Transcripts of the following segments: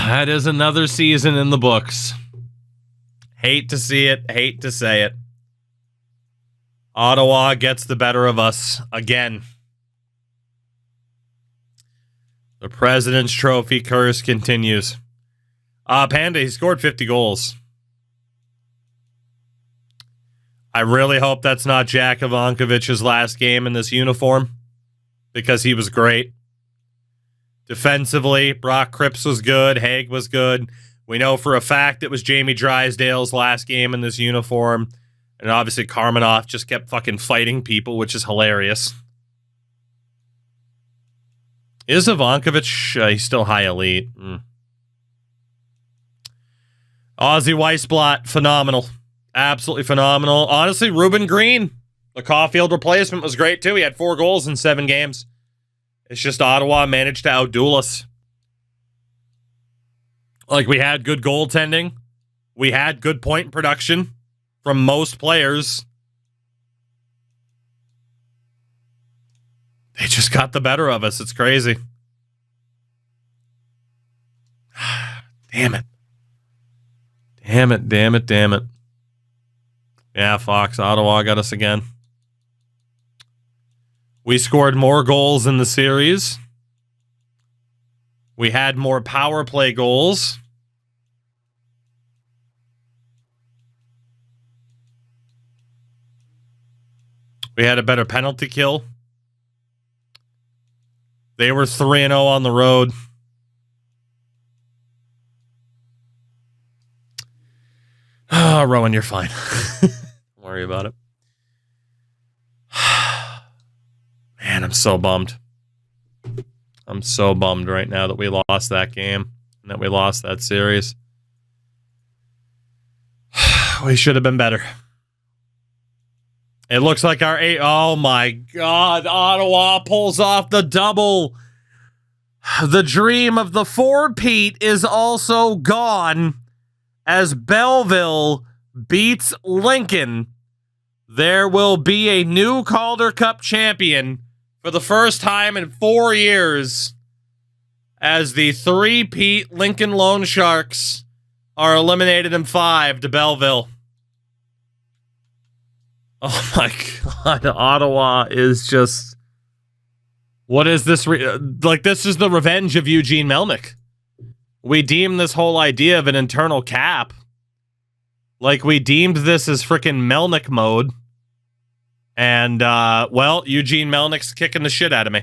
That is another season in the books. Hate to see it. Hate to say it. Ottawa gets the better of us again. The President's Trophy curse continues. Panda, he scored 50 goals. I really hope that's not Jack Ivankovic's last game in this uniform, because he was great. Defensively, Brock Cripps was good. Haig was good. We know for a fact it was Jamie Drysdale's last game in this uniform. And obviously Karmanoff just kept fucking fighting people, which is hilarious. Is Ivankovic, he's still high elite. Ozzy Weissblatt, phenomenal. Absolutely phenomenal. Honestly, Ruben Green, the Caulfield replacement, was great too. He had 4 goals in 7 games. It's just Ottawa managed to outduel us. Like, we had good goaltending. We had good point production from most players. They just got the better of us. It's crazy. Damn it. Damn it, damn it, damn it. Yeah, Fox, Ottawa got us again. We scored more goals in the series. We had more power play goals. We had a better penalty kill. They were 3-0 on the road. Oh, Rowan, you're fine. Don't worry about it. Man, I'm so bummed. I'm so bummed right now that we lost that game and that we lost that series. We should have been better. It looks like our oh my God, Ottawa pulls off the double. The dream of the 4-peat is also gone as Belleville beats Lincoln. There will be a new Calder Cup champion for the first time in 4 years as the 3-peat Lincoln Loan Sharks are eliminated in 5 to Belleville. Oh my God, Ottawa is just... What is this? This is the revenge of Eugene Melnyk. We deemed this whole idea of an internal cap. Like, we deemed this as freaking Melnyk mode. And, well, Eugene Melnyk's kicking the shit out of me.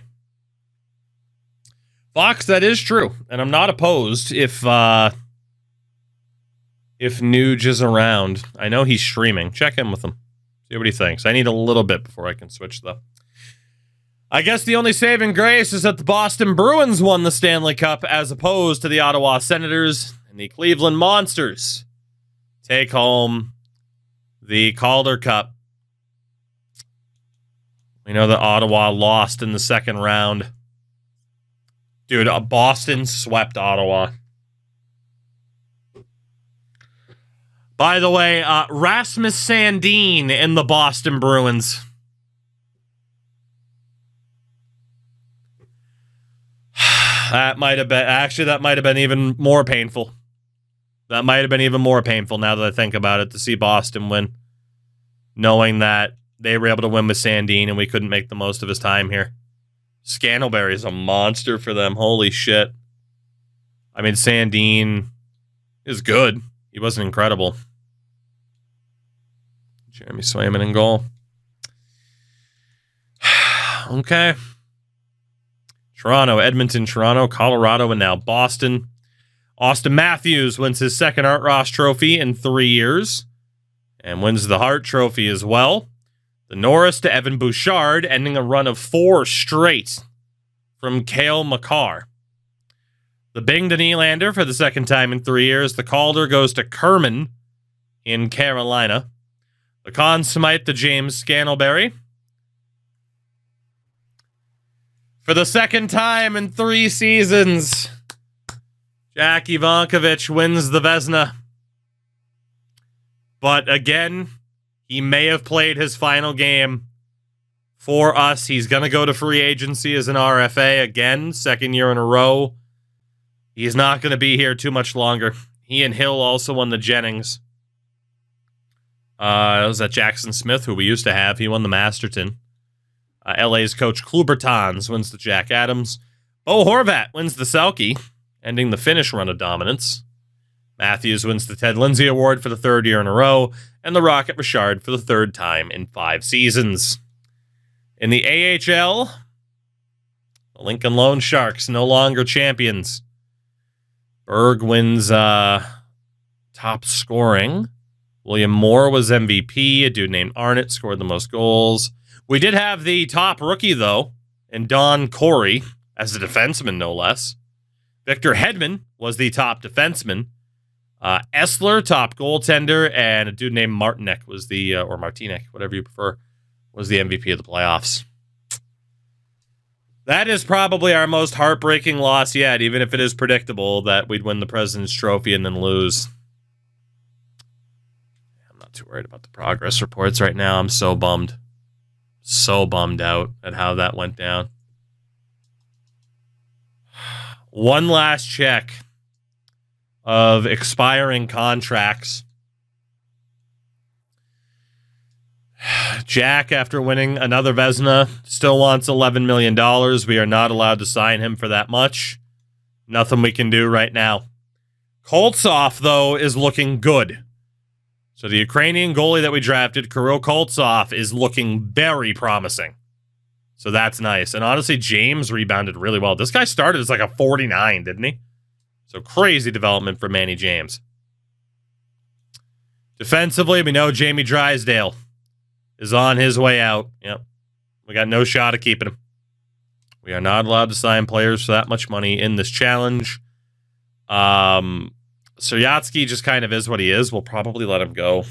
Fox, that is true. And I'm not opposed if Nuge is around. I know he's streaming. Check in with him. See what he thinks. I need a little bit before I can switch, though. I guess the only saving grace is that the Boston Bruins won the Stanley Cup as opposed to the Ottawa Senators, and the Cleveland Monsters take home the Calder Cup. We know that Ottawa lost in the second round. Dude, Boston swept Ottawa. By the way, Rasmus Sandin in the Boston Bruins. That might have been even more painful. That might have been even more painful now that I think about it, to see Boston win. Knowing that they were able to win with Sandin and we couldn't make the most of his time here. Scantlebury is a monster for them. Holy shit. I mean, Sandin is good. He wasn't incredible. Jeremy Swayman in goal. Okay. Toronto, Edmonton, Toronto, Colorado, and now Boston. Austin Matthews wins his second Art Ross trophy in 3 years and wins the Hart Trophy as well. The Norris to Evan Bouchard, ending a run of 4 straight from Cale Makar. The Bing to Nylander for the second time in 3 years. The Calder goes to Kerman in Carolina. The Conn Smythe to James Scantlebury. For the second time in 3 seasons, Jack Ivankovic wins the Vezina. But again, he may have played his final game for us. He's going to go to free agency as an RFA again, second year in a row. He's not going to be here too much longer. He and Hill also won the Jennings. It was that Jackson Smith, who we used to have. He won the Masterton. LA's coach Klubertans wins the Jack Adams. Bo Horvat wins the Selke, ending the Finnish run of dominance. Matthews wins the Ted Lindsay Award for the 3rd year in a row, and the Rocket Richard for the 3rd time in 5 seasons. In the AHL, the Lincoln Lone Sharks no longer champions. Berg wins top scoring. William Moore was MVP. A dude named Arnott scored the most goals. We did have the top rookie, though, in Don Corey, as a defenseman, no less. Victor Hedman was the top defenseman. Essler, top goaltender, and a dude named Martinek was the, or Martinek, whatever you prefer, was the MVP of the playoffs. That is probably our most heartbreaking loss yet, even if it is predictable that we'd win the President's Trophy and then lose. I'm not too worried about the progress reports right now. I'm so bummed. So bummed out at how that went down. One last check of expiring contracts. Jack, after winning another Vezina, still wants $11 million. We are not allowed to sign him for that much. Nothing we can do right now. Koltsov, though, is looking good. So the Ukrainian goalie that we drafted, Kirill Koltsov, is looking very promising. So that's nice. And honestly, James rebounded really well. This guy started as like a 49, didn't he? So crazy development for Manny James. Defensively, we know Jamie Drysdale is on his way out. Yep. We got no shot of keeping him. We are not allowed to sign players for that much money in this challenge. Suryatsky just kind of is what he is. We'll probably let him go.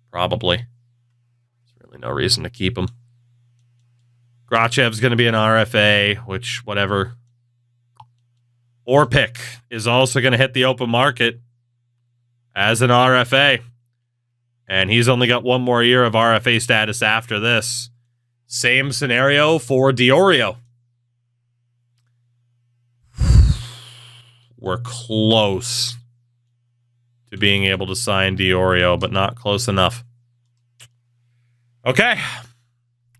Probably. There's really no reason to keep him. Grachev's going to be an RFA, which, whatever. Orpik is also going to hit the open market as an RFA. And he's only got 1 more year of RFA status after this. Same scenario for Diorio. We're close to being able to sign Diorio, but not close enough. Okay.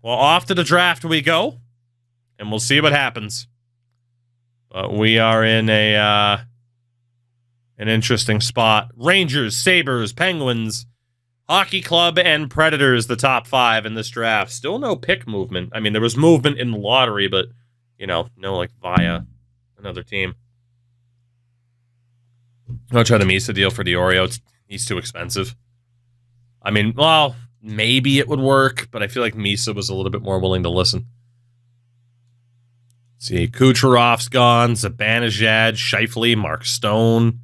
Well, off to the draft we go, and we'll see what happens. But we are in an interesting spot. Rangers, Sabres, Penguins, Hockey Club, and Predators, the top 5 in this draft. Still no pick movement. I mean, there was movement in the lottery, but, no like via another team. I'll try the Misa deal for Diorio. He's too expensive. I mean, well, maybe it would work, but I feel like Misa was a little bit more willing to listen. Let's see, Kucherov's gone, Zibanejad, Scheifele, Mark Stone.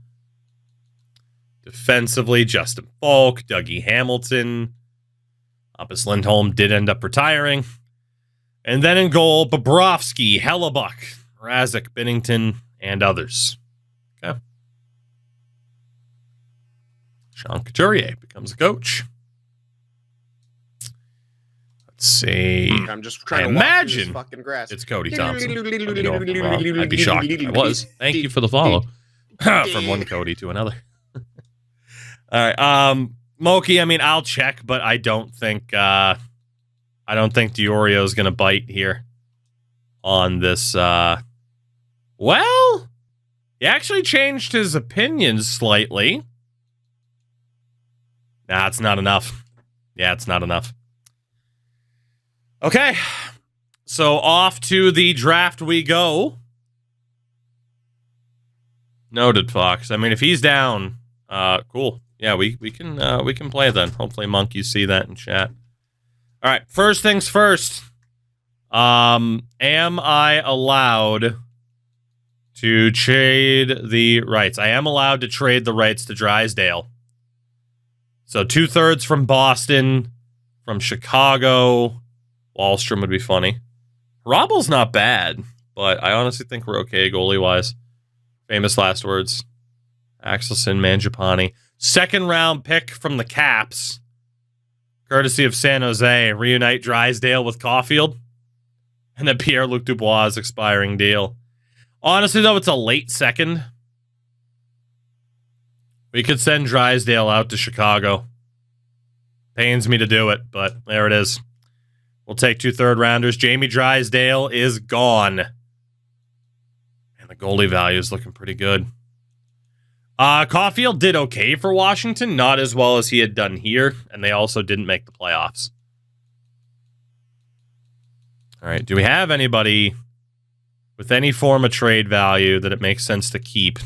Defensively, Justin Falk, Dougie Hamilton. Hampus Lindholm did end up retiring. And then in goal, Bobrovsky, Hellebuck, Mrazek, Binnington, and others. Okay. Sean Couturier becomes a coach. Let's see. I'm just trying to imagine walk through this fucking grass. It's Cody Thompson. Let me know if I'm wrong. I'd be shocked if I was. Thank you for the follow. From one Cody to another. All right. Moki, I mean, I'll check, but I don't think Diorio is going to bite here on this. Well, he actually changed his opinion slightly. Nah, it's not enough. Yeah, it's not enough. Okay. So off to the draft we go. Noted, Fox. I mean, if he's down, cool. Yeah, we can play then. Hopefully, Monk, you see that in chat. All right. First things first. Am I allowed to trade the rights? I am allowed to trade the rights to Drysdale. So 2/3 from Boston, from Chicago. Wallstrom would be funny. Robble's not bad, but I honestly think we're okay goalie-wise. Famous last words. Axelson, Mangiapane. 2nd round pick from the Caps. Courtesy of San Jose. Reunite Drysdale with Caulfield. And then Pierre-Luc Dubois' expiring deal. Honestly, though, it's a late second. We could send Drysdale out to Chicago. Pains me to do it, but there it is. We'll take 2 third-rounders. Jamie Drysdale is gone. And the goalie value is looking pretty good. Caulfield did okay for Washington, not as well as he had done here, and they also didn't make the playoffs. All right, do we have anybody with any form of trade value that it makes sense to keep?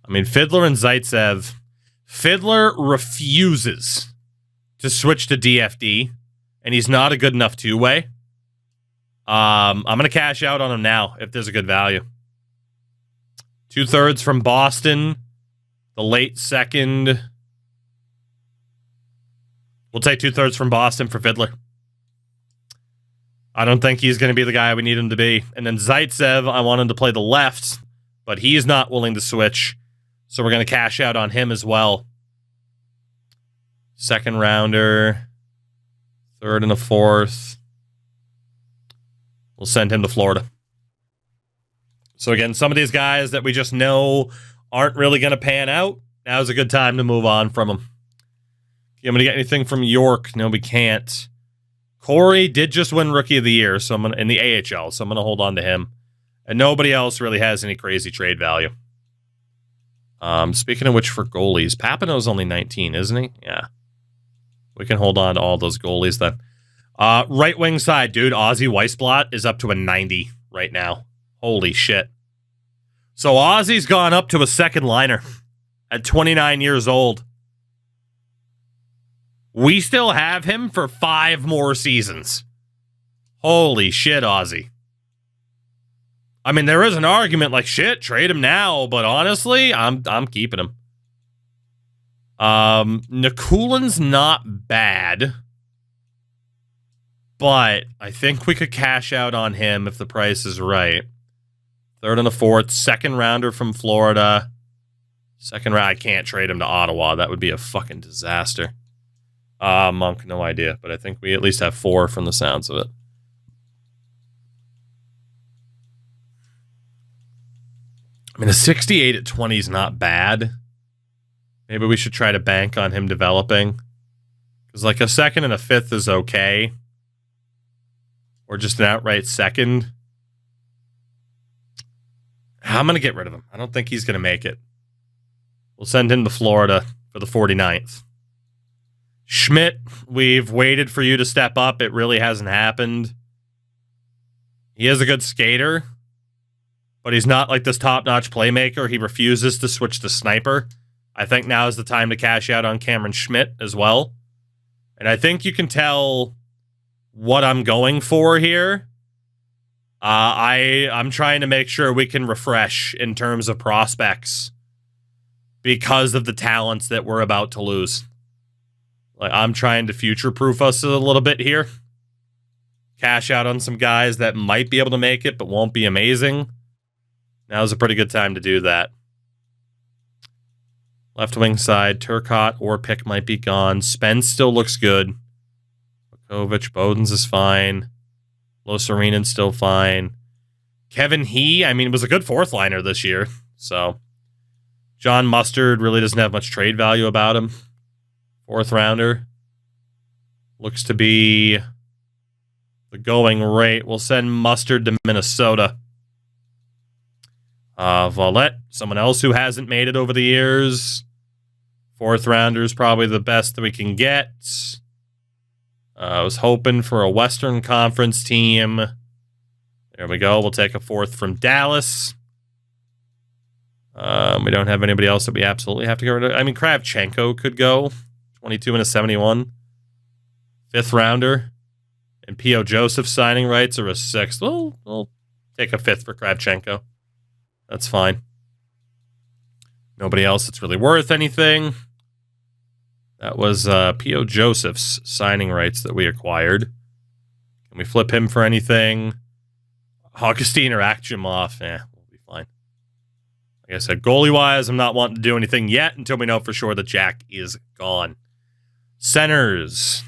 I mean, Fiddler and Zaitsev. Fiddler refuses to switch to DFD, and he's not a good enough two-way. I'm going to cash out on him now if there's a good value. 2/3 from Boston. The late second. We'll take 2/3 from Boston for Fiddler. I don't think he's going to be the guy we need him to be. And then Zaitsev, I want him to play the left, but he's not willing to switch. So we're going to cash out on him as well. 2nd rounder. 3rd and a 4th. We'll send him to Florida. So again, some of these guys that we just know aren't really going to pan out. Now's a good time to move on from them. I'm going to get anything from York. No, we can't. Corey did just win Rookie of the Year, so I'm gonna, in the AHL, so I'm going to hold on to him. And nobody else really has any crazy trade value. Speaking of which, for goalies, Papineau's only 19, isn't he? Yeah. We can hold on to all those goalies then. Right wing side, dude, Ozzy Weissblatt is up to a 90 right now. Holy shit. So Ozzy's gone up to a second liner at 29 years old. We still have him for 5 more seasons. Holy shit, Ozzy. I mean, there is an argument like, shit, trade him now, but honestly, I'm keeping him. Nikulin's not bad, but I think we could cash out on him if the price is right. 3rd and a 4th, 2nd rounder from Florida. 2nd round, I can't trade him to Ottawa. That would be a fucking disaster. Monk, no idea, but I think we at least have 4 from the sounds of it. I mean, a 68 at 20 is not bad. Maybe we should try to bank on him developing. Because like a 2nd and a 5th is okay. Or just an outright 2nd. I'm going to get rid of him. I don't think he's going to make it. We'll send him to Florida for the 49th. Schmidt, we've waited for you to step up. It really hasn't happened. He is a good skater, but he's not like this top-notch playmaker. He refuses to switch to sniper. I think now is the time to cash out on Cameron Schmidt as well. And I think you can tell what I'm going for here. I'm trying to make sure we can refresh in terms of prospects because of the talents that we're about to lose. Like, I'm trying to future-proof us a little bit here. Cash out on some guys that might be able to make it, but won't be amazing. Now's a pretty good time to do that. Left wing side, Turcotte or Pick might be gone. Spence still looks good. Bukovic, Bodens is fine. Losarinen's still fine. Kevin He, I mean, was a good 4th liner this year. So, John Mustard really doesn't have much trade value about him. 4th rounder. Looks to be the going rate. We'll send Mustard to Minnesota. Valette, someone else who hasn't made it over the years. 4th rounder is probably the best that we can get. I was hoping for a Western Conference team. There we go. We'll take a 4th from Dallas. We don't have anybody else that we absolutely have to get rid of. I mean, Kravchenko could go. 22 and a 71. 5th rounder. And P.O. Joseph signing rights are a 6th. We'll take a 5th for Kravchenko. That's fine. Nobody else that's really worth anything. That was P.O. Joseph's signing rights that we acquired. Can we flip him for anything? Augustine or Akimov? We'll be fine. Like I said, goalie-wise, I'm not wanting to do anything yet until we know for sure that Jack is gone. Centers.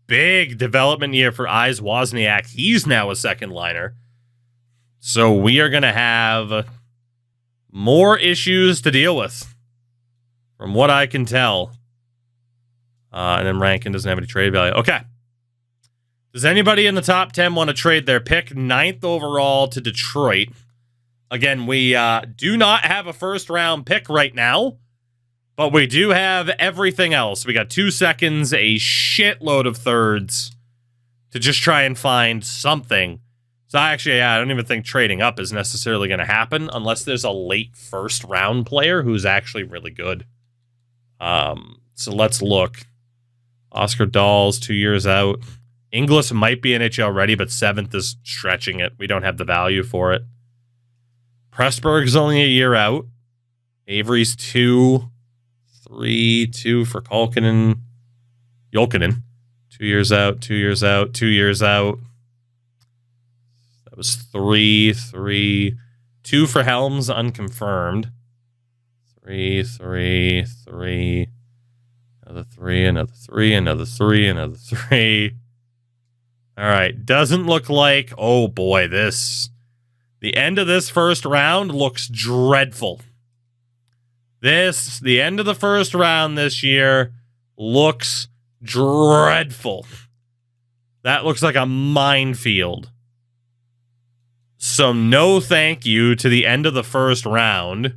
Big development year for Eyes Wozniak. He's now a 2nd liner. So we are going to have more issues to deal with, from what I can tell. And then Rankin doesn't have any trade value. Okay. Does anybody in the top 10 want to trade their pick 9th overall to Detroit? Again, we do not have a first-round pick right now, but we do have everything else. We got 2 seconds, a shitload of thirds to just try and find something. So actually, I don't even think trading up is necessarily going to happen unless there's a late first-round player who's actually really good. So let's look. Oscar Dahl's 2 years out. Inglis might be NHL ready, but 7th is stretching it. We don't have the value for it. Pressburg's only a year out. Avery's 2. 3, 2 for Jolkinen. 2 years out, 2 years out, 2 years out. That was 3, 3. 2 for Helms, unconfirmed. 3, 3, 3. Another 3, another 3, another 3, another 3. All right, doesn't look like, oh boy, the end of this first round looks dreadful. The end of the first round this year looks dreadful. That looks like a minefield. So no thank you to the end of the first round.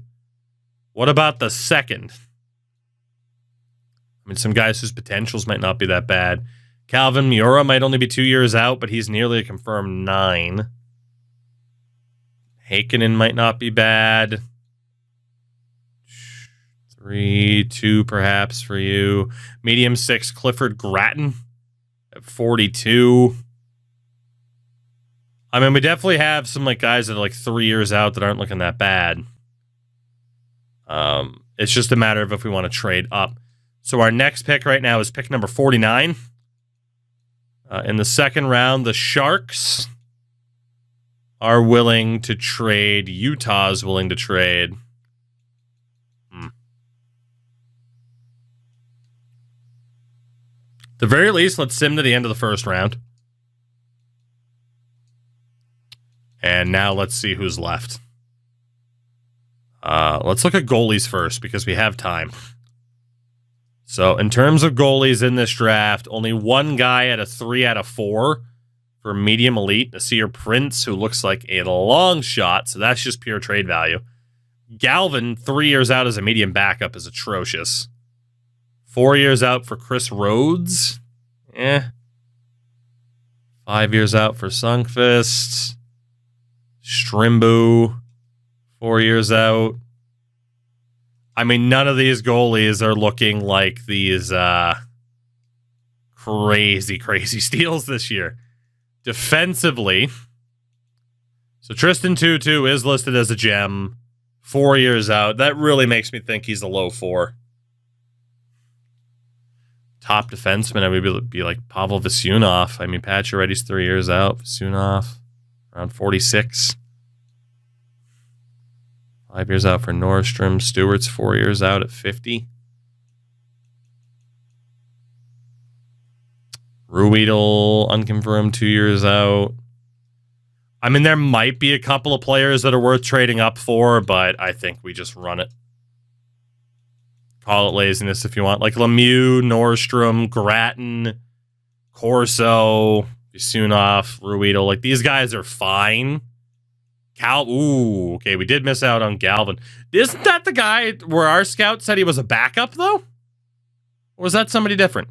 What about the second? I mean, some guys whose potentials might not be that bad. Calvin Miura might only be 2 years out, but he's nearly a confirmed 9. Heikkinen might not be bad. 3, 2 perhaps for you. Medium 6, Clifford Gratton at 42. I mean, we definitely have some like guys that are like 3 years out that aren't looking that bad. It's just a matter of if we want to trade up. So our next pick right now is pick number 49. In the second round, the Sharks are willing to trade. Utah's willing to trade. At the very least, let's sim to the end of the first round. And now let's see who's left. Let's look at goalies first because we have time. So in terms of goalies in this draft, only one guy at a 3 out of 4 for medium elite. Nasir Prince, who looks like a long shot, so that's just pure trade value. Galvin, 3 years out as a medium backup, is atrocious. 4 years out for Chris Rhodes. 5 years out for Sundqvist. Strimbu, 4 years out. I mean, none of these goalies are looking like these crazy steals this year. Defensively, so Tristan Tutu is listed as a gem. 4 years out. That really makes me think he's a low 4. Top defenseman, I would be like Pavel Vasyunov. I mean, Pacioretty's 3 years out. Vasyunov, around 46. 5 years out for Nordstrom. Stewart's 4 years out at 50. Ruedel, unconfirmed, 2 years out. I mean, there might be a couple of players that are worth trading up for, but I think we just run it. Call it laziness if you want. Like Lemieux, Nordstrom, Gratton, Corso, Vasyunov, Ruedel. Like, these guys are fine. Okay, we did miss out on Galvin. Isn't that the guy where our scout said he was a backup, though? Or was that somebody different?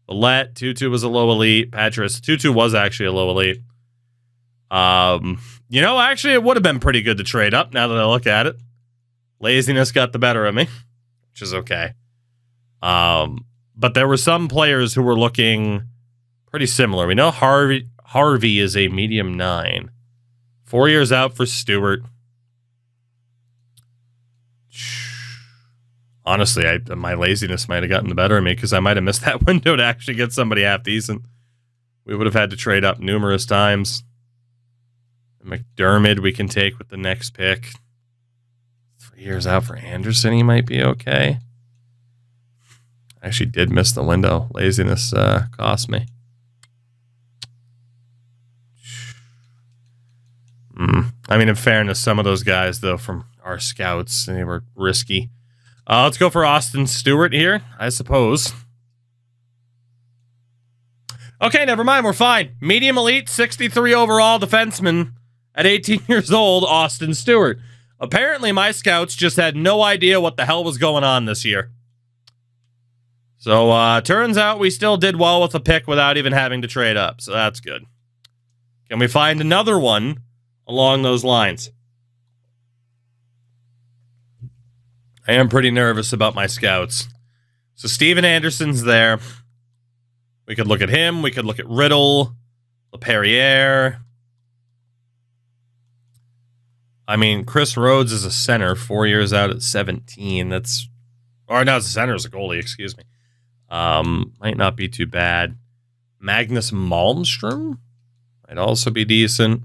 Ouellette, Tutu was a low elite. Patras, Tutu was actually a low elite. You know, actually, it would have been pretty good to trade up now that I look at it. Laziness got the better of me, which is okay. But there were some players who were looking pretty similar. We know Harvey is a medium 9. 4 years out for Stewart. Honestly, my laziness might have gotten the better of me because I might have missed that window to actually get somebody half decent. We would have had to trade up numerous times. McDermott we can take with the next pick. 3 years out for Anderson, he might be okay. I actually did miss the window. Laziness cost me. I mean, in fairness, some of those guys, though, from our scouts, they were risky. Let's go for Austin Stewart here, I suppose. Okay, never mind. We're fine. Medium elite, 63 overall defenseman at 18 years old, Austin Stewart. Apparently, my scouts just had no idea what the hell was going on this year. So, turns out we still did well with a pick without even having to trade up. So that's good. Can we find another one along those lines? I am pretty nervous about my scouts. So Steven Anderson's there. We could look at him. We could look at Riddle, LaPerriere. I mean, Chris Rhodes is a center, 4 years out at 17. That's, or no, it's a center, as a goalie, excuse me. Might not be too bad. Magnus Malmstrom might also be decent.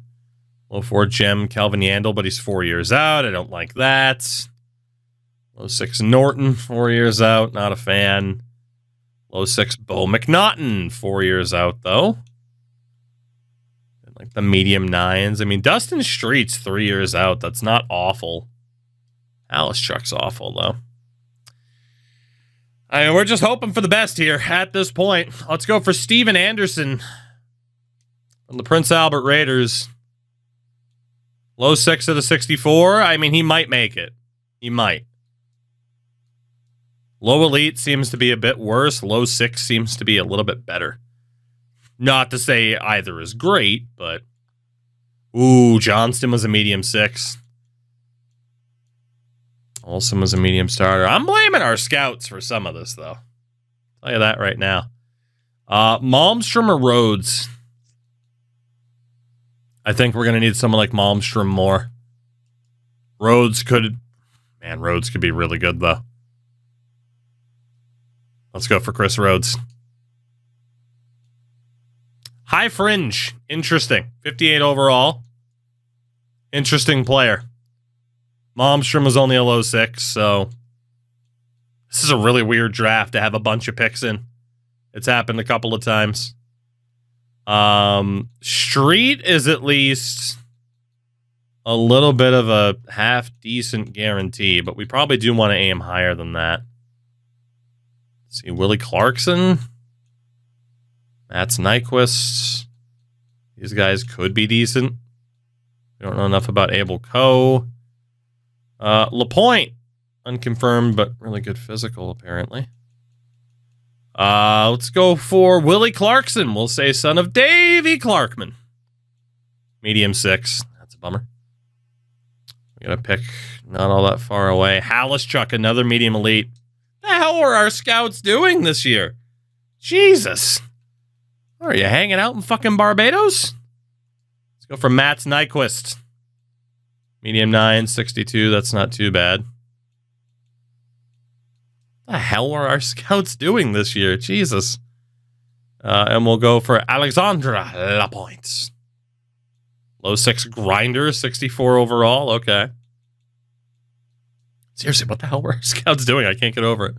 Low 4 gem, Calvin Yandel, but he's 4 years out. I don't like that. Low 6 Norton, 4 years out. Not a fan. Low 6 Bo McNaughton, 4 years out, though. And like the medium 9s. I mean, Dustin Street's 3 years out. That's not awful. Alice Chuck's awful, though. I mean, we're just hoping for the best here at this point. Let's go for Steven Anderson from the Prince Albert Raiders. Low 6 out of 64. I mean, he might make it. He might. Low elite seems to be a bit worse. Low 6 seems to be a little bit better. Not to say either is great, but... Ooh, Johnston was a medium 6. Olsen was a medium starter. I'm blaming our scouts for some of this, though. I'll tell you that right now. Malmstrom or Rhodes? I think we're going to need someone like Malmstrom more. Rhodes could be really good, though. Let's go for Chris Rhodes. High fringe. Interesting. 58 overall. Interesting player. Malmstrom was only a low 6, so this is a really weird draft to have a bunch of picks in. It's happened a couple of times. Street is at least a little bit of a half-decent guarantee, but we probably do want to aim higher than that. Let's see, Willie Clarkson. Mats Nyquist. These guys could be decent. We don't know enough about Abel Coe. LaPointe, unconfirmed, but really good physical, apparently. Let's go for Willie Clarkson. We'll say son of Davey Clarkman. Medium 6. That's a bummer. We got to pick not all that far away. Halischuk, another medium elite. The hell are our scouts doing this year? Jesus. Are you hanging out in fucking Barbados? Let's go for Mats Nyquist. Medium 9, 62. That's not too bad. The hell are our scouts doing this year? Jesus. And we'll go for Alexandra Lapointe. Low 6 grinder, 64 overall. Okay. Seriously, what the hell were our scouts doing? I can't get over it.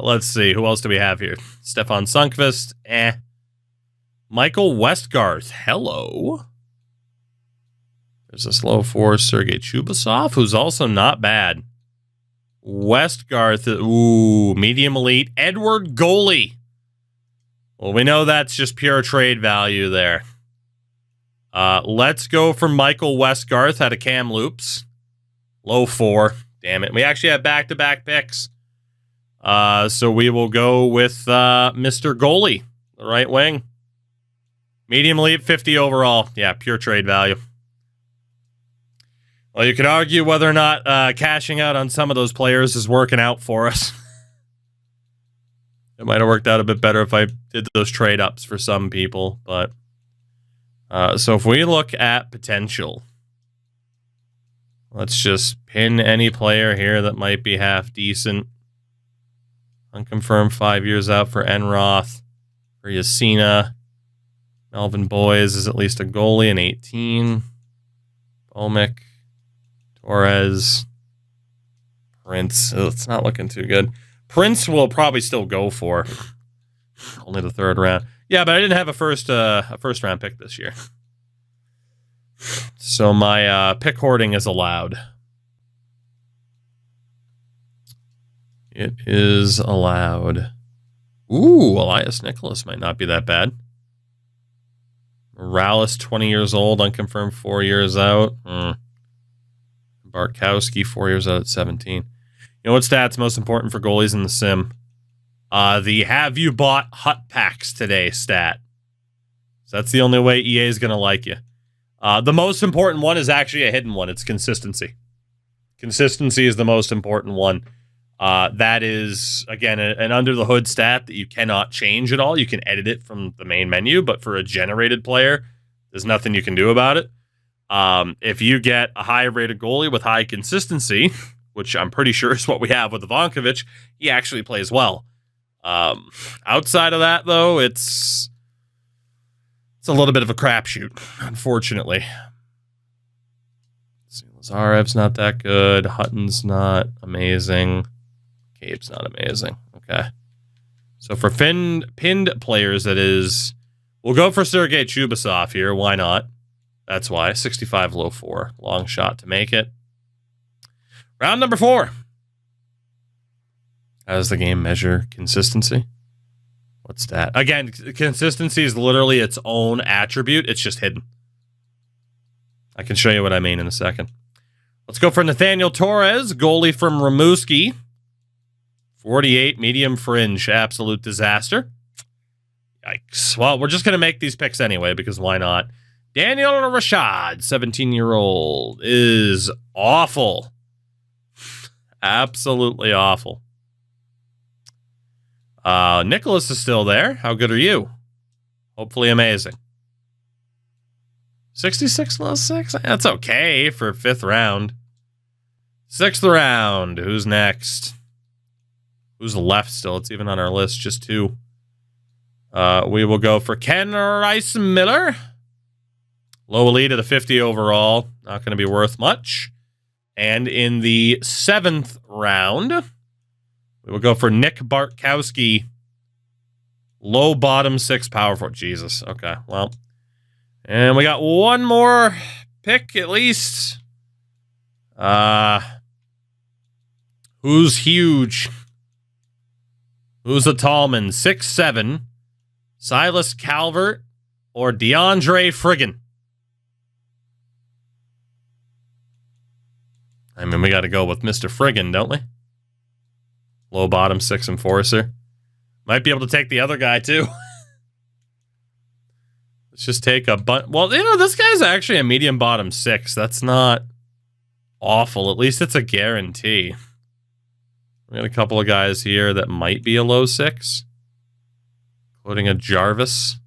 Let's see. Who else do we have here? Stefan Sundqvist. Michael Westgarth. Hello. There's this low 4 Sergei Chubasov, who's also not bad. Westgarth, ooh, medium elite. Edward Goalie. Well, we know that's just pure trade value there. Let's go for Michael Westgarth out of Kamloops. Low 4. Damn it. We actually have back-to-back picks. So we will go with Mr. Goalie, the right wing. Medium elite, 50 overall. Yeah, pure trade value. Well, you could argue whether or not cashing out on some of those players is working out for us. It might have worked out a bit better if I did those trade-ups for some people. But so if we look at potential, let's just pin any player here that might be half-decent. Unconfirmed 5 years out for Enroth. For Yasina. Melvin Boys is at least a goalie in 18. Bomick. Torres. Prince. Oh, it's not looking too good. Prince will probably still go for. Only the 3rd round. Yeah, but I didn't have a first round pick this year. So my pick hoarding is allowed. It is allowed. Ooh, Elias Nicholas might not be that bad. Morales, 20 years old, unconfirmed, 4 years out. Bartkowski, 4 years out at 17. You know what stat's most important for goalies in the sim? The have you bought hut packs today stat. So that's the only way EA is going to like you. The most important one is actually a hidden one. It's consistency. Consistency is the most important one. That is, again, an under-the-hood stat that you cannot change at all. You can edit it from the main menu, but for a generated player, there's nothing you can do about it. If you get a high-rated goalie with high consistency, which I'm pretty sure is what we have with Ivankovic, he actually plays well. Outside of that, though, it's a little bit of a crapshoot, unfortunately. Let's see, Lazarev's not that good. Hutton's not amazing. Cape's not amazing. Okay. So for pinned players, that is, we'll go for Sergei Chubasov here. Why not? That's why. 65 low 4. Long shot to make it. Round number 4. How does the game measure consistency? What's that? Again, consistency is literally its own attribute. It's just hidden. I can show you what I mean in a second. Let's go for Nathaniel Torres, goalie from Rimouski. 48, medium fringe, absolute disaster. Yikes. Well, we're just going to make these picks anyway, because why not? Daniel Rashad, 17-year-old, is awful. Absolutely awful. Nicholas is still there. How good are you? Hopefully amazing. 66 low 6? That's okay for 5th round. 6th round. Who's next? Who's left still? It's even on our list. Just 2. We will go for Ken Rice Miller. Low elite at a 50 overall. Not going to be worth much. And in the 7th round, we will go for Nick Bartkowski. Low bottom 6 power forward. Jesus. Okay. Well. And we got one more pick at least. Who's huge? Who's a tall man? 6'7". Silas Calvert or DeAndre Friggin? I mean, we got to go with Mr. Friggin, don't we? Low bottom 6 enforcer. Might be able to take the other guy too. Let's just take a well, you know, this guy's actually a medium bottom 6. That's not awful. At least it's a guarantee. We got a couple of guys here that might be a low 6. Including a Jarvis.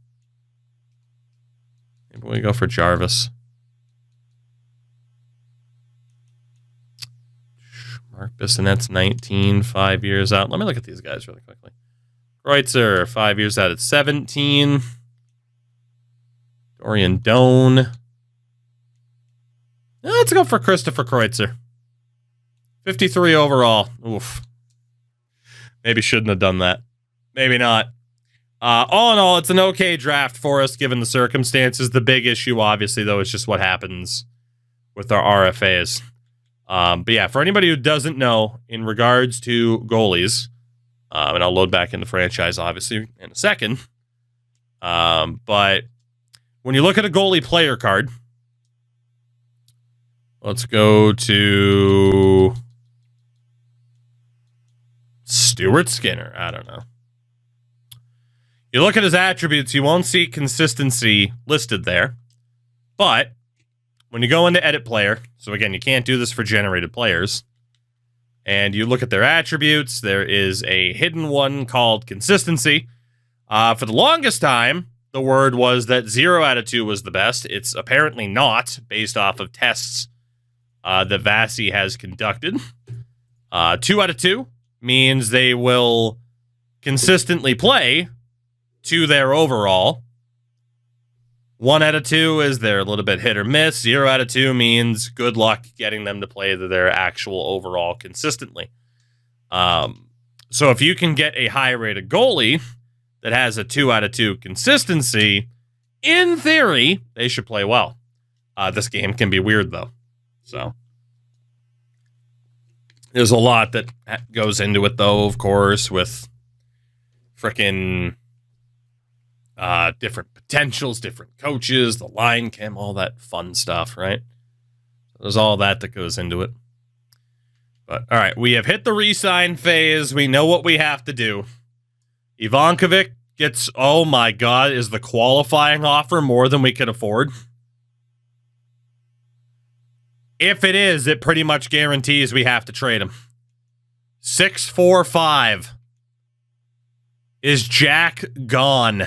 Maybe we go for Jarvis. Mark Bissonette's 19, 5 years out. Let me look at these guys really quickly. Kreutzer, 5 years out at 17. Dorian Doan. Let's go for Christopher Kreutzer. 53 overall. Oof. Maybe shouldn't have done that. Maybe not. All in all, it's an okay draft for us given the circumstances. The big issue, obviously, though, is just what happens with our RFAs. But yeah, for anybody who doesn't know, in regards to goalies, and I'll load back in the franchise, obviously, in a second. But when you look at a goalie player card, let's go to Stuart Skinner. I don't know. You look at his attributes, you won't see consistency listed there. But when you go into edit player, so again, you can't do this for generated players, and you look at their attributes, there is a hidden one called consistency. For the longest time, the word was that 0 out of 2 was the best. It's apparently not, based off of tests that Vasi has conducted. 2 out of 2 means they will consistently play to their overall. 1 out of 2 is they're a little bit hit or miss. 0 out of 2 means good luck getting them to play to their actual overall consistently. So if you can get a high-rated goalie that has a 2 out of 2 consistency, in theory, they should play well. This game can be weird, though. So there's a lot that goes into it, though, of course, with frickin' different potentials, different coaches, the line cam, all that fun stuff, right? There's all that goes into it. But, all right, we have hit the re-sign phase. We know what we have to do. Ivankovic gets, oh my God, is the qualifying offer more than we can afford? If it is, it pretty much guarantees we have to trade him. 645. Is Jack gone?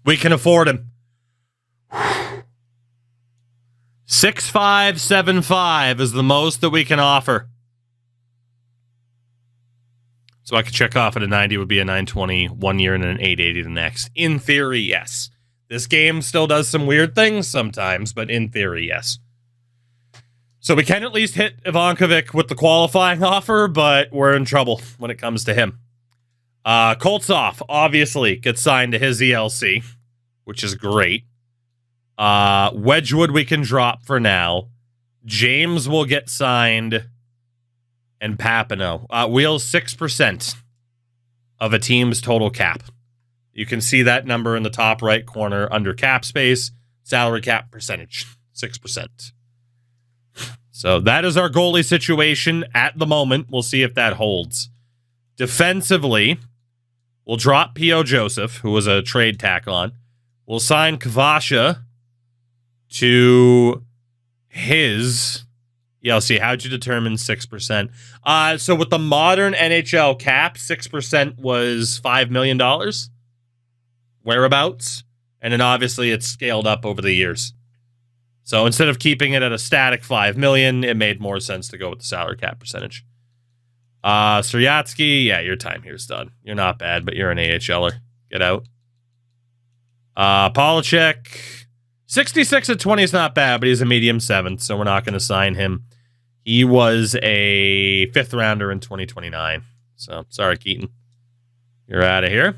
We can afford him. 6575 is the most that we can offer. So I could check off at a 90 would be a 920 1 year and an 880 the next. In theory, yes. This game still does some weird things sometimes, but in theory, yes. So we can at least hit Ivankovic with the qualifying offer, but we're in trouble when it comes to him. Koltsov, obviously, gets signed to his ELC, which is great. Wedgwood we can drop for now. James will get signed. And Papineau. Wheels 6% of a team's total cap. You can see that number in the top right corner under cap space, salary cap percentage, 6%. So that is our goalie situation at the moment. We'll see if that holds. Defensively, we'll drop P.O. Joseph, who was a trade tack on. We'll sign Kvasha to his ELC. How'd you determine 6%? So with the modern NHL cap, 6% was $5 million. Whereabouts. And then obviously it's scaled up over the years. So instead of keeping it at a static $5 million, it made more sense to go with the salary cap percentage. Suryatsky, yeah, your time here's done. You're not bad, but you're an AHLer. Get out. Polachek, 66 at 20 is not bad, but he's a medium 7th, so we're not going to sign him. He was a 5th rounder in 2029. So, sorry, Keaton. You're out of here.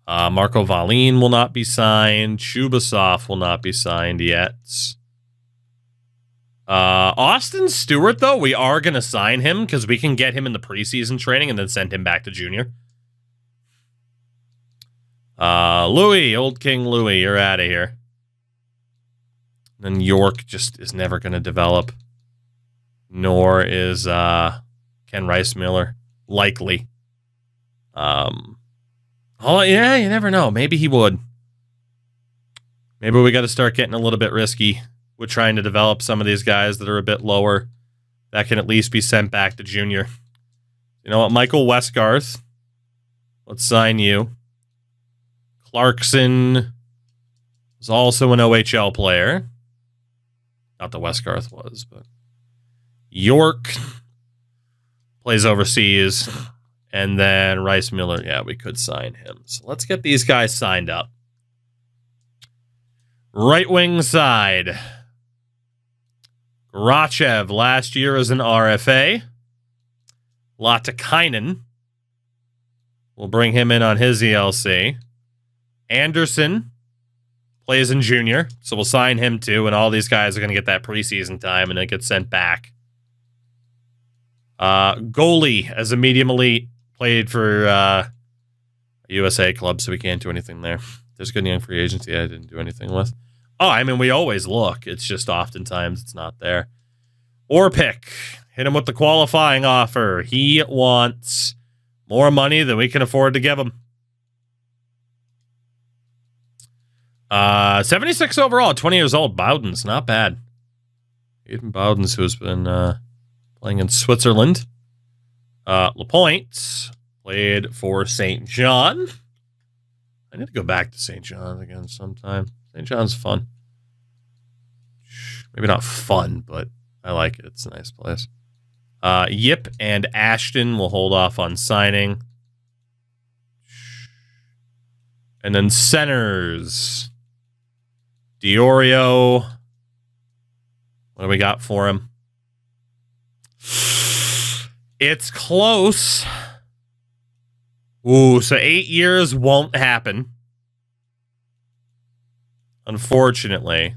Marco Valin will not be signed. Chubasov will not be signed yet. Austin Stewart, though, we are going to sign him because we can get him in the preseason training and then send him back to junior. Louis, Old King Louis, you're out of here. Then York just is never going to develop. Nor is Ken Rice Miller likely. Oh yeah, you never know. Maybe he would. Maybe we got to start getting a little bit risky with trying to develop some of these guys that are a bit lower that can at least be sent back to junior. You know what, Michael Westgarth, let's sign you. Clarkson was also an OHL player. Not that Westgarth was, but York plays overseas. And then Rice Miller, yeah, we could sign him. So let's get these guys signed up. Right wing side. Grachev last year as an RFA. Latikainen. We'll bring him in on his ELC. Anderson plays in junior, so we'll sign him too, and all these guys are going to get that preseason time and then get sent back. Goalie as a medium elite. Played for a USA club, so we can't do anything there. There's good young free agency I didn't do anything with. Oh, I mean, we always look. It's just oftentimes it's not there. Orpik. Hit him with the qualifying offer. He wants more money than we can afford to give him. 76 overall, 20 years old. Bowden's not bad. Even Bowden's, who's been playing in Switzerland. Lapointe played for St. John. I need to go back to St. John again sometime. St. John's fun. Maybe not fun, but I like it. It's a nice place. Yip and Ashton will hold off on signing. And then centers. Diorio. What do we got for him? It's close. Ooh, so 8 years won't happen. Unfortunately.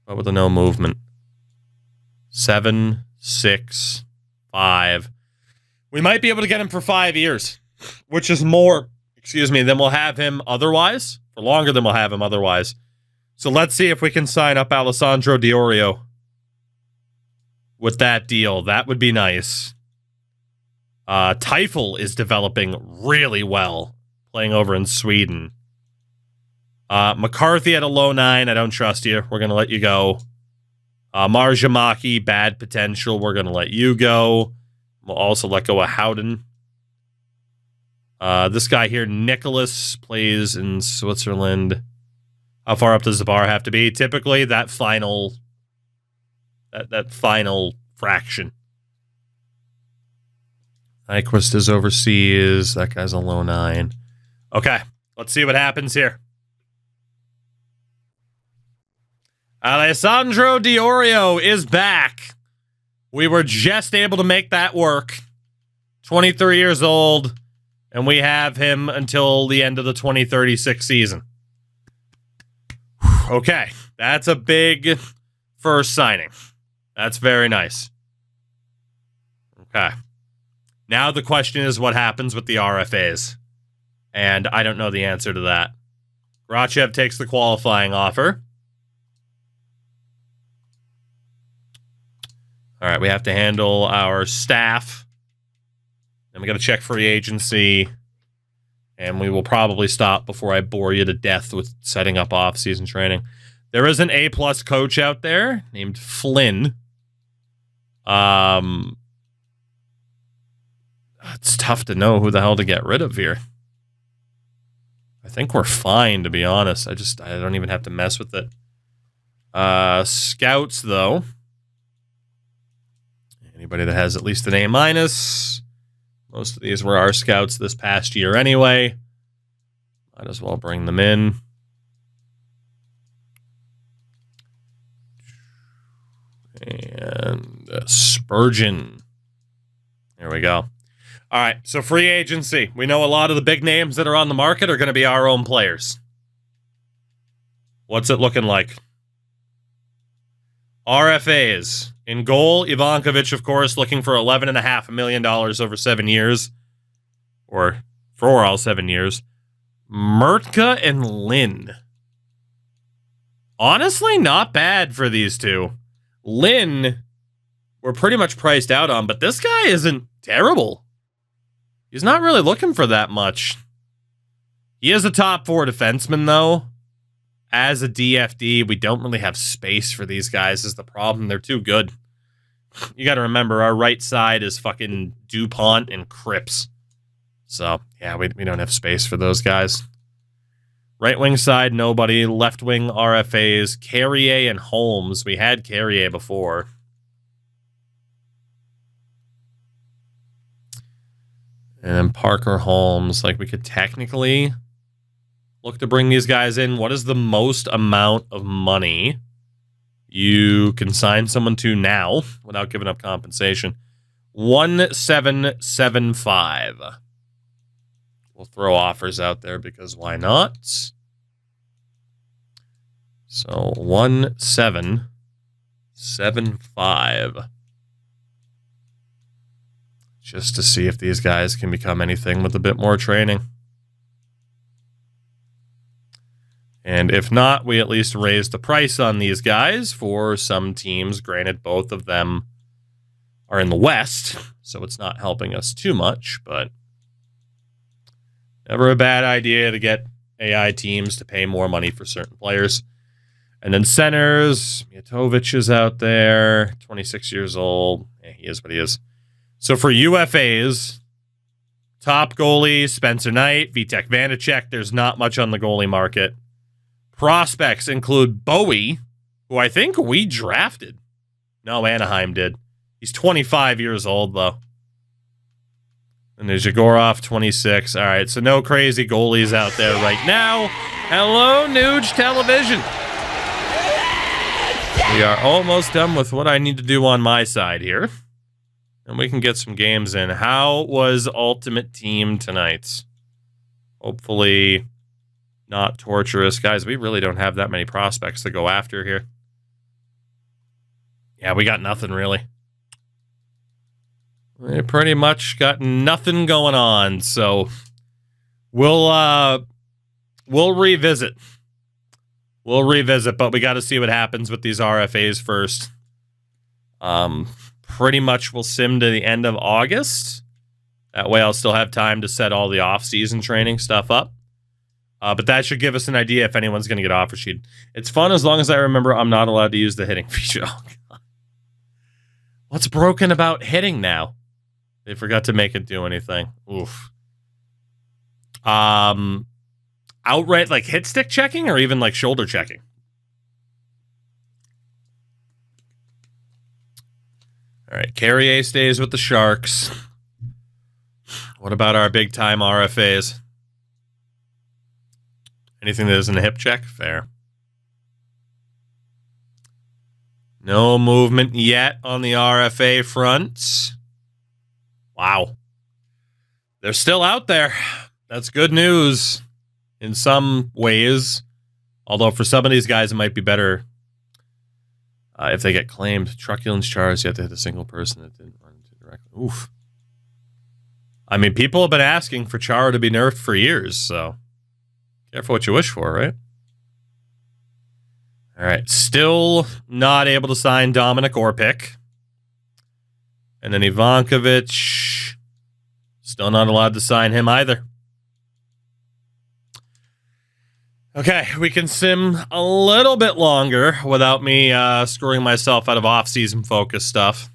What with the no movement? 7, 6, 5. We might be able to get him for 5 years, which is more, than we'll have him otherwise. For longer than we'll have him otherwise. So let's see if we can sign up Alessandro Diorio with that deal. That would be nice. Teifel is developing really well, playing over in Sweden. McCarthy at a low 9. I don't trust you. We're going to let you go. Marjamaki, bad potential. We're going to let you go. We'll also let go of Howden. This guy here, Nicholas, plays in Switzerland. How far up does the bar have to be? Typically, that final fraction. Nyquist is overseas. That guy's a low 9. Okay, let's see what happens here. Alessandro Diorio is back. We were just able to make that work. 23 years old, and we have him until the end of the 2036 season. Okay, that's a big first signing. That's very nice. Okay. Now the question is what happens with the RFAs. And I don't know the answer to that. Grachev takes the qualifying offer. All right, we have to handle our staff. Then we got to check free agency. And we will probably stop before I bore you to death with setting up off-season training. There is an A-plus coach out there named Flynn. It's tough to know who the hell to get rid of here. I think we're fine, to be honest. I don't even have to mess with it. Scouts, though. Anybody that has at least an A-. Most of these were our scouts this past year anyway. Might as well bring them in. And Spurgeon. There we go. All right, so free agency. We know a lot of the big names that are on the market are going to be our own players. What's it looking like? RFAs. In goal, Ivankovic, of course, looking for $11.5 million over 7 years. Or for all 7 years. Murtka and Lynn. Honestly, not bad for these two. Lynn, we're pretty much priced out on, but this guy isn't terrible. He's not really looking for that much. He is a top 4 defenseman, though. As a DFD, we don't really have space for these guys is the problem. They're too good. You got to remember, our right side is fucking DuPont and Cripps. So, yeah, we don't have space for those guys. Right wing side, nobody. Left wing RFAs, Carrier and Holmes. We had Carrier before. And then Parker Holmes. Like, we could technically look to bring these guys in. What is the most amount of money you can sign someone to now without giving up compensation? 1,775. We'll throw offers out there because why not? So 1,775. Just to see if these guys can become anything with a bit more training. And if not, we at least raise the price on these guys for some teams. Granted, both of them are in the West, so it's not helping us too much, but never a bad idea to get AI teams to pay more money for certain players. And then centers, Miatovic is out there, 26 years old. Yeah, he is what he is. So for UFAs, top goalie, Spencer Knight, Vitek Vanacek. There's not much on the goalie market. Prospects include Bowie, who I think we drafted. No, Anaheim did. He's 25 years old, though. And there's Yegorov, 26. All right, so no crazy goalies out there right now. Hello, Nuge Television. We are almost done with what I need to do on my side here. and we can get some games in. How was Ultimate Team tonight? Hopefully not torturous. Guys, we really don't have that many prospects to go after here. Yeah, we got nothing, really. We pretty much got nothing going on, so we'll revisit. We'll revisit, but we got to see what happens with these RFAs first. Pretty much we'll sim to the end of August. That way I'll still have time to set all the off-season training stuff up. But that should give us an idea if anyone's going to get offer sheet. It's fun as long as I remember I'm not allowed to use the hitting feature. Oh, God. What's broken about hitting now? They forgot to make it do anything. Oof. Outright like hit stick checking or even like shoulder checking? All right, Carrier stays with the Sharks. What about our big time RFAs? Anything that isn't a hip check? Fair. No movement yet on the RFA front. Wow. They're still out there. That's good news in some ways. Although for some of these guys, it might be better if they get claimed. Truculence charge, you have to hit a single person that didn't run into directly. Oof. I mean, people have been asking for Chara to be nerfed for years, so careful what you wish for, right? All right, still not able to sign Dominic Orpik. And then Ivankovic, still not allowed to sign him either. Okay, we can sim a little bit longer without me screwing myself out of off-season focus stuff.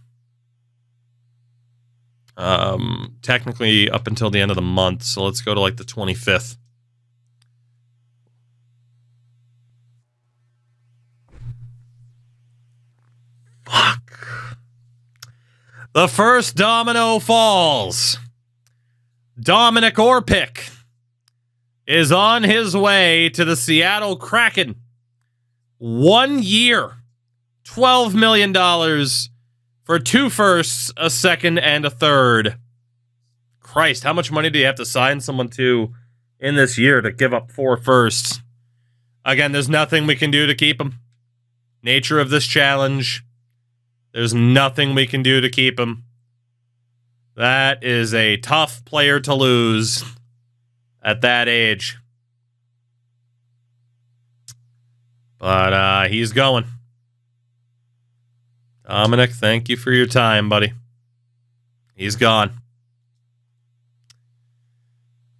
Technically up until the end of the month, so let's go to like the 25th. Fuck. The first domino falls. Dominic Orpik is on his way to the Seattle Kraken. 1 year, $12 million for 2 firsts, a second, and a third. Christ, how much money do you have to sign someone to in this year to give up 4 firsts? Again, there's nothing we can do to keep him. Nature of this challenge. There's nothing we can do to keep him. That is a tough player to lose at that age. But he's going. Dominic, thank you for your time, buddy. He's gone.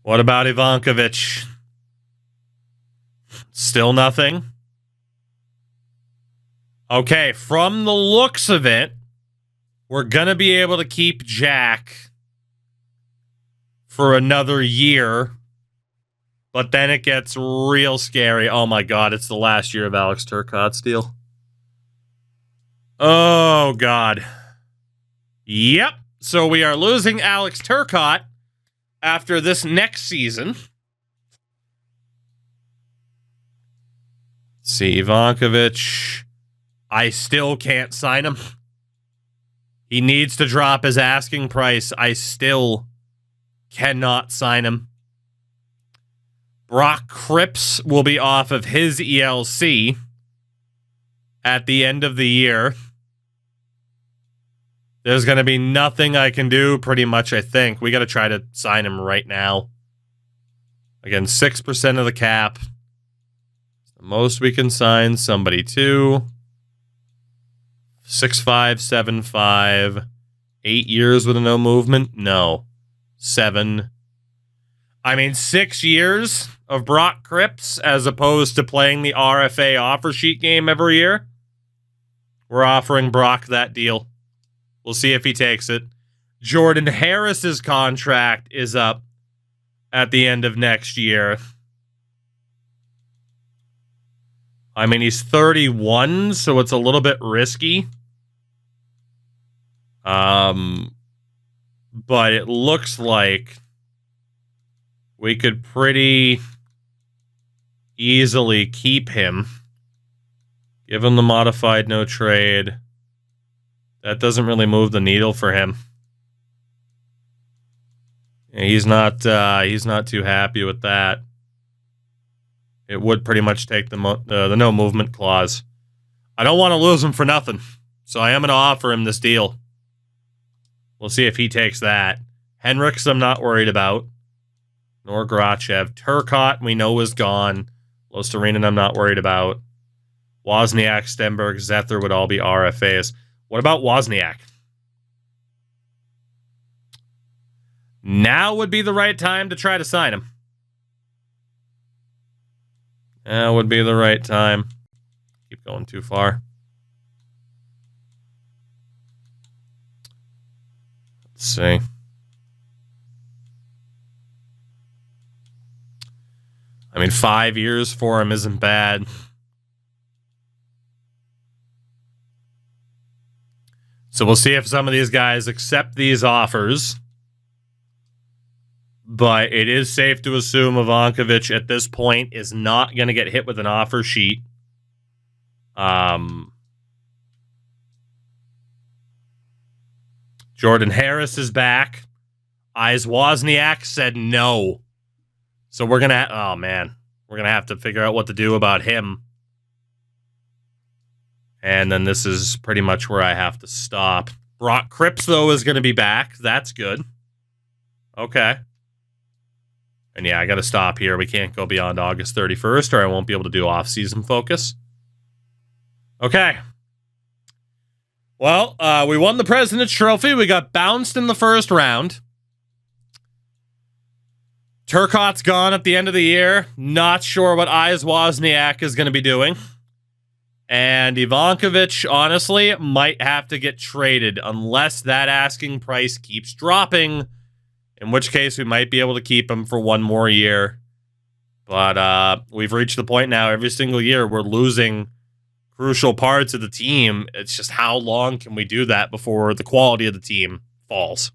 What about Ivankovic? Still nothing? Okay, from the looks of it, we're going to be able to keep Jack for another year. But then it gets real scary. Oh my God, it's the last year of Alex Turcotte's deal. Oh God. Yep. So we are losing Alex Turcotte after this next season. Let's see, Ivankovic. I still can't sign him. He needs to drop his asking price. I still cannot sign him. Brock Cripps will be off of his ELC at the end of the year. There's going to be nothing I can do, pretty much, I think. We got to try to sign him right now. Again, 6% of the cap. The most we can sign somebody to. 6'5", 7'5", 8 years with a no movement? No. 7. I mean, 6 years of Brock Cripps as opposed to playing the RFA offer sheet game every year. We're offering Brock that deal. We'll see if he takes it. Jordan Harris's contract is up at the end of next year. I mean, he's 31, so it's a little bit risky. But it looks like we could pretty easily keep him. Give him the modified no trade. That doesn't really move the needle for him. He's not too happy with that. It would pretty much take the no movement clause. I don't want to lose him for nothing, so I am going to offer him this deal. We'll see if he takes that. Henriks, I'm not worried about. Nor Grachev. Turcotte, we know, is gone. Losterinen, I'm not worried about. Wozniak, Stenberg, Zether would all be RFAs. What about Wozniak? Now would be the right time to try to sign him. Now would be the right time. Keep going too far. Let's see. I mean, 5 years for him isn't bad. So we'll see if some of these guys accept these offers. But it is safe to assume Ivankovic at this point is not going to get hit with an offer sheet. Jordan Harris is back. Eyes Wozniak said no. So we're going to... Oh, man. We're going to have to figure out what to do about him. And then this is pretty much where I have to stop. Brock Cripps, though, is going to be back. That's good. Okay. And yeah, I got to stop here. We can't go beyond August 31st, or I won't be able to do off-season focus. Okay. Well, we won the President's Trophy. We got bounced in the first round. Turcotte's gone at the end of the year. Not sure what Eyes Wozniak is going to be doing. And Ivankovic, honestly, might have to get traded unless that asking price keeps dropping, in which case we might be able to keep him for one more year. But we've reached the point now, every single year, we're losing crucial parts of the team. It's just how long can we do that before the quality of the team falls?